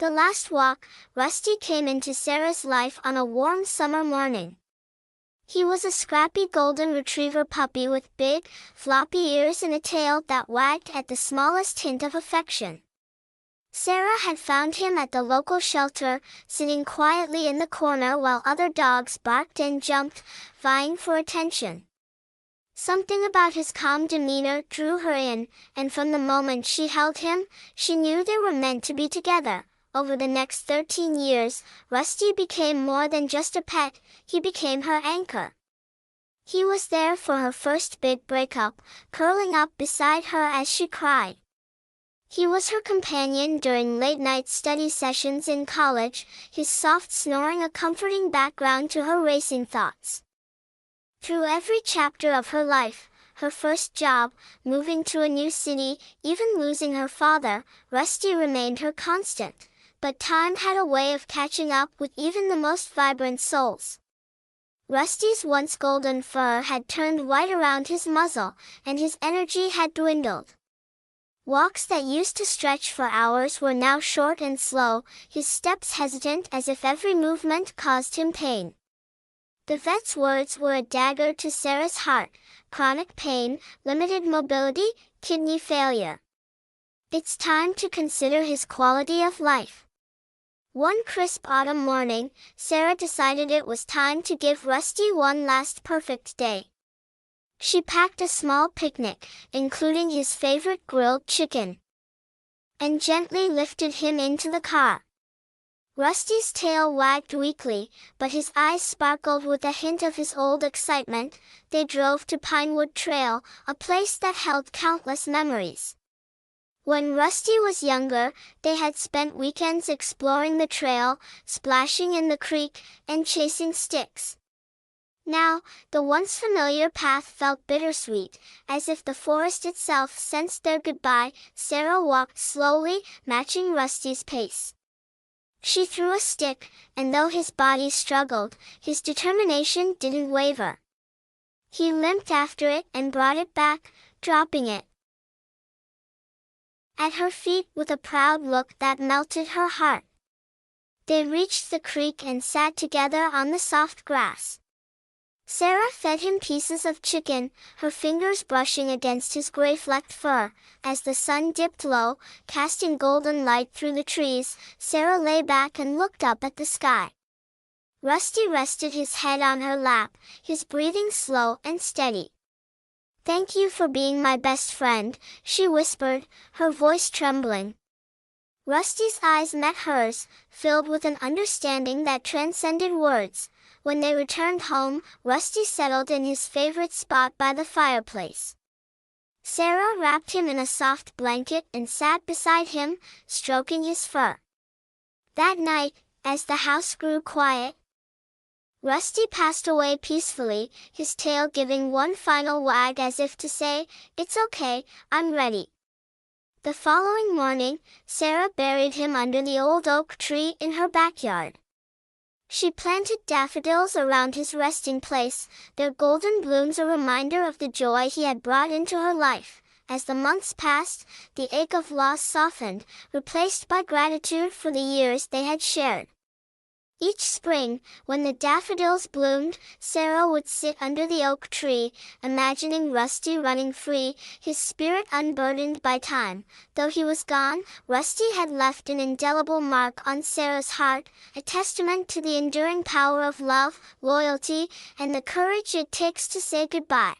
The last walk, Rusty came into Sarah's life on a warm summer morning. He was a scrappy golden retriever puppy with big, floppy ears and a tail that wagged at the smallest hint of affection. Sarah had found him at the local shelter, sitting quietly in the corner while other dogs barked and jumped, vying for attention. Something about his calm demeanor drew her in, and from the moment she held him, she knew they were meant to be together. Over the next 13 years, Rusty became more than just a pet, he became her anchor. He was there for her first big breakup, curling up beside her as she cried. He was her companion during late-night study sessions in college, his soft snoring a comforting background to her racing thoughts. Through every chapter of her life, her first job, moving to a new city, even losing her father, Rusty remained her constant. But time had a way of catching up with even the most vibrant souls. Rusty's once golden fur had turned white around his muzzle, and his energy had dwindled. Walks that used to stretch for hours were now short and slow, his steps hesitant as if every movement caused him pain. The vet's words were a dagger to Sarah's heart: chronic pain, limited mobility, kidney failure. It's time to consider his quality of life. One crisp autumn morning, Sarah decided it was time to give Rusty one last perfect day. She packed a small picnic, including his favorite grilled chicken, and gently lifted him into the car. Rusty's tail wagged weakly, but his eyes sparkled with a hint of his old excitement. They drove to Pinewood Trail, a place that held countless memories. When Rusty was younger, they had spent weekends exploring the trail, splashing in the creek, and chasing sticks. Now, the once familiar path felt bittersweet, as if the forest itself sensed their goodbye. Sarah walked slowly, matching Rusty's pace. She threw a stick, and though his body struggled, his determination didn't waver. He limped after it and brought it back, dropping it at her feet with a proud look that melted her heart. They reached the creek and sat together on the soft grass. Sarah fed him pieces of chicken, her fingers brushing against his gray-flecked fur. As the sun dipped low, casting golden light through the trees, Sarah lay back and looked up at the sky. Rusty rested his head on her lap, his breathing slow and steady. "Thank you for being my best friend," she whispered, her voice trembling. Rusty's eyes met hers, filled with an understanding that transcended words. When they returned home, Rusty settled in his favorite spot by the fireplace. Sarah wrapped him in a soft blanket and sat beside him, stroking his fur. That night, as the house grew quiet, Rusty passed away peacefully, his tail giving one final wag as if to say, "It's okay, I'm ready." The following morning, Sarah buried him under the old oak tree in her backyard. She planted daffodils around his resting place, their golden blooms a reminder of the joy he had brought into her life. As the months passed, the ache of loss softened, replaced by gratitude for the years they had shared. Each spring, when the daffodils bloomed, Sarah would sit under the oak tree, imagining Rusty running free, his spirit unburdened by time. Though he was gone, Rusty had left an indelible mark on Sarah's heart, a testament to the enduring power of love, loyalty, and the courage it takes to say goodbye.